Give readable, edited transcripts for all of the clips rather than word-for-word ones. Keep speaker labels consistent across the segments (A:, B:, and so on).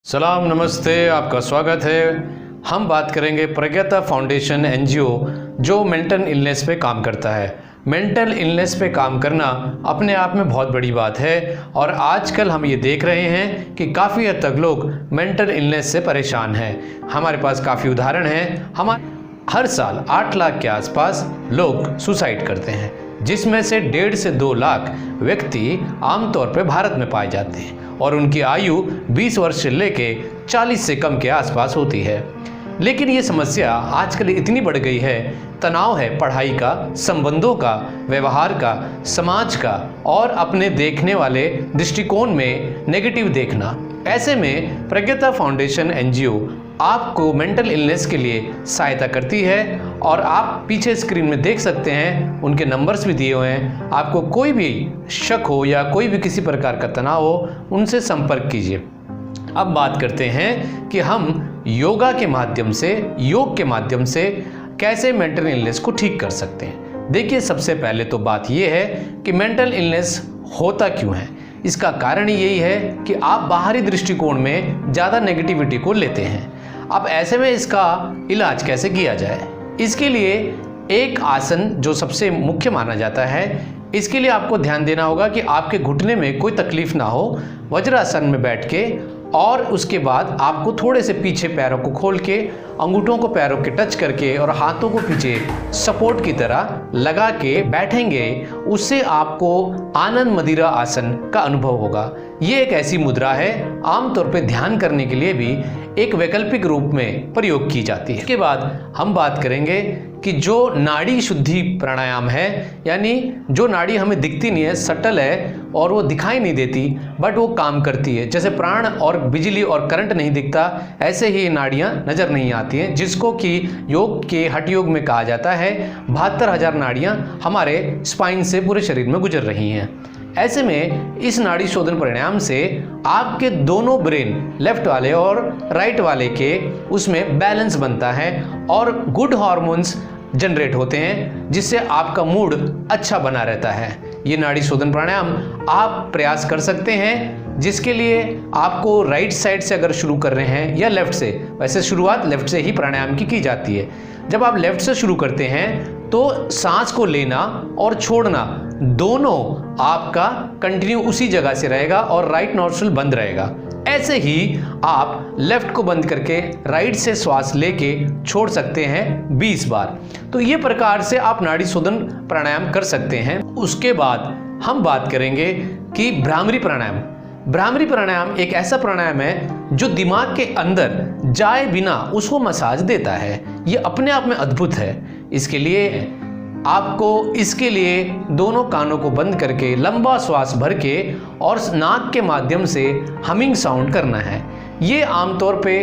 A: सलाम, नमस्ते, आपका स्वागत है। हम बात करेंगे प्रज्ञता फाउंडेशन एनजीओ जो मेंटल इलनेस पे काम करता है। मेंटल इलनेस पे काम करना अपने आप में बहुत बड़ी बात है और आजकल हम ये देख रहे हैं कि काफ़ी हद तक लोग मेंटल इलनेस से परेशान हैं। हमारे पास काफ़ी उदाहरण हैं। हर साल 8 लाख के आसपास लोग सुसाइड करते हैं, जिसमें से 1.5 से 2 लाख व्यक्ति आमतौर पर भारत में पाए जाते हैं और उनकी आयु 20 वर्ष से लेके 40 से कम के आसपास होती है। लेकिन ये समस्या आजकल इतनी बढ़ गई है, तनाव है पढ़ाई का, संबंधों का, व्यवहार का, समाज का और अपने देखने वाले दृष्टिकोण में नेगेटिव देखना। ऐसे में प्रज्ञता फाउंडेशन एनजीओ आपको मेंटल इलनेस के लिए सहायता करती है और आप पीछे स्क्रीन में देख सकते हैं, उनके नंबर्स भी दिए हुए हैं। आपको कोई भी शक हो या कोई भी किसी प्रकार का तनाव हो, उनसे संपर्क कीजिए। अब बात करते हैं कि हम योगा के माध्यम से, योग के माध्यम से कैसे मेंटल इलनेस को ठीक कर सकते हैं। देखिए, सबसे पहले तो बात यह है कि मेंटल इलनेस होता क्यों है। इसका कारण यही है कि आप बाहरी दृष्टिकोण में ज़्यादा नेगेटिविटी को लेते हैं। अब ऐसे में इसका इलाज कैसे किया जाए, इसके लिए एक आसन जो सबसे मुख्य माना जाता है, इसके लिए आपको ध्यान देना होगा कि आपके घुटने में कोई तकलीफ ना हो। वज्रासन में बैठ के और उसके बाद आपको थोड़े से पीछे पैरों को खोल के, अंगूठों को पैरों के टच करके और हाथों को पीछे सपोर्ट की तरह लगा के बैठेंगे। उससे आपको आनंद मदिरा आसन का अनुभव होगा। ये एक ऐसी मुद्रा है, आमतौर पे ध्यान करने के लिए भी एक वैकल्पिक रूप में प्रयोग की जाती है। इसके बाद हम बात करेंगे कि जो नाड़ी शुद्धि प्राणायाम है, यानी जो नाड़ी हमें दिखती नहीं है, सटल है और वो दिखाई नहीं देती, बट वो काम करती है। जैसे प्राण और बिजली और करंट नहीं दिखता, ऐसे ही नाड़ियाँ नज़र नहीं आती हैं, जिसको कि योग के हठ योग में कहा जाता है 72,000 नाड़ियाँ हमारे स्पाइन से पूरे शरीर में गुजर रही हैं। ऐसे में इस नाड़ी शोधन प्राणायाम से आपके दोनों ब्रेन, लेफ्ट वाले और राइट वाले के, उसमें बैलेंस बनता है और गुड हार्मोन्स जनरेट होते हैं, जिससे आपका मूड अच्छा बना रहता है। ये नाड़ी शोधन प्राणायाम आप प्रयास कर सकते हैं, जिसके लिए आपको राइट साइड से अगर शुरू कर रहे हैं या लेफ्ट से, वैसे शुरुआत लेफ्ट से ही प्राणायाम की जाती है। जब आप लेफ्ट से शुरू करते हैं तो सांस को लेना और छोड़ना दोनों आपका कंटिन्यू उसी जगह से रहेगा और राइट नॉस्ट्रिल बंद रहेगा। ऐसे ही आप लेफ्ट को बंद करके राइट से श्वास लेके छोड़ सकते हैं 20 बार। तो ये प्रकार से आप नाड़ी शोधन प्राणायाम कर सकते हैं। उसके बाद हम बात करेंगे कि भ्रामरी प्राणायाम। भ्रामरी प्राणायाम एक ऐसा प्राणायाम है जो दिमाग के अंदर जाए बिना उसको मसाज देता है। ये अपने आप में अद्भुत है। इसके लिए दोनों कानों को बंद करके लंबा श्वास भर के और नाक के माध्यम से हमिंग साउंड करना है। ये आमतौर पे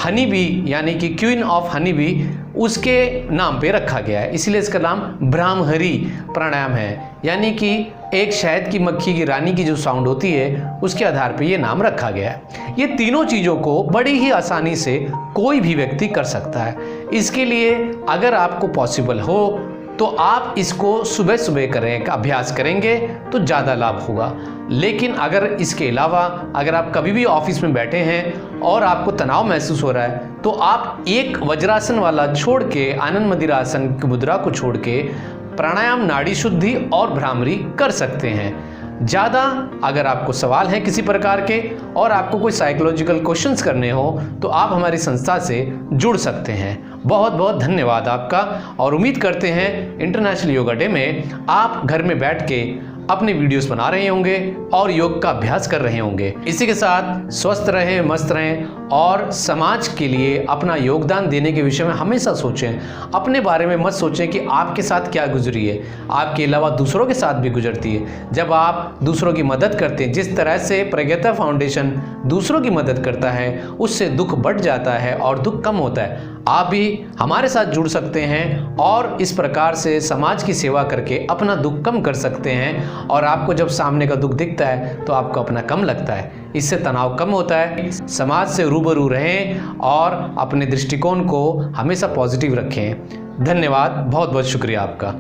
A: हनी बी, यानी कि क्वीन ऑफ हनी बी, उसके नाम पे रखा गया है, इसलिए इसका नाम भ्रामहरी प्राणायाम है। यानी कि एक शहद की मक्खी की रानी की जो साउंड होती है, उसके आधार पे ये नाम रखा गया है। ये तीनों चीज़ों को बड़ी ही आसानी से कोई भी व्यक्ति कर सकता है। इसके लिए अगर आपको पॉसिबल हो तो आप इसको सुबह सुबह करें, अभ्यास करेंगे तो ज़्यादा लाभ होगा। लेकिन अगर इसके अलावा अगर आप कभी भी ऑफिस में बैठे हैं और आपको तनाव महसूस हो रहा है, तो आप एक वज्रासन वाला छोड़ के, आनंद मदिरा आसन की मुद्रा को छोड़ के प्राणायाम, नाड़ी शुद्धि और भ्रामरी कर सकते हैं। ज़्यादा अगर आपको सवाल हैं किसी प्रकार के और आपको कोई साइकोलॉजिकल क्वेश्चंस करने हो तो आप हमारी संस्था से जुड़ सकते हैं। बहुत बहुत धन्यवाद आपका और उम्मीद करते हैं इंटरनेशनल योगा डे में आप घर में बैठ के अपने वीडियोस बना रहे होंगे और योग का अभ्यास कर रहे होंगे। इसी के साथ स्वस्थ रहें, मस्त रहें और समाज के लिए अपना योगदान देने के विषय में हमेशा सोचें। अपने बारे में मत सोचें कि आपके साथ क्या गुजरी है, आपके अलावा दूसरों के साथ भी गुजरती है। जब आप दूसरों की मदद करते हैं, जिस तरह से प्रज्ञता फाउंडेशन दूसरों की मदद करता है, उससे दुख बढ़ जाता है और दुख कम होता है। आप भी हमारे साथ जुड़ सकते हैं और इस प्रकार से समाज की सेवा करके अपना दुख कम कर सकते हैं। और आपको जब सामने का दुख दिखता है तो आपको अपना कम लगता है, इससे तनाव कम होता है। समाज से रूबरू रहें और अपने दृष्टिकोण को हमेशा पॉजिटिव रखें। धन्यवाद, बहुत बहुत शुक्रिया आपका।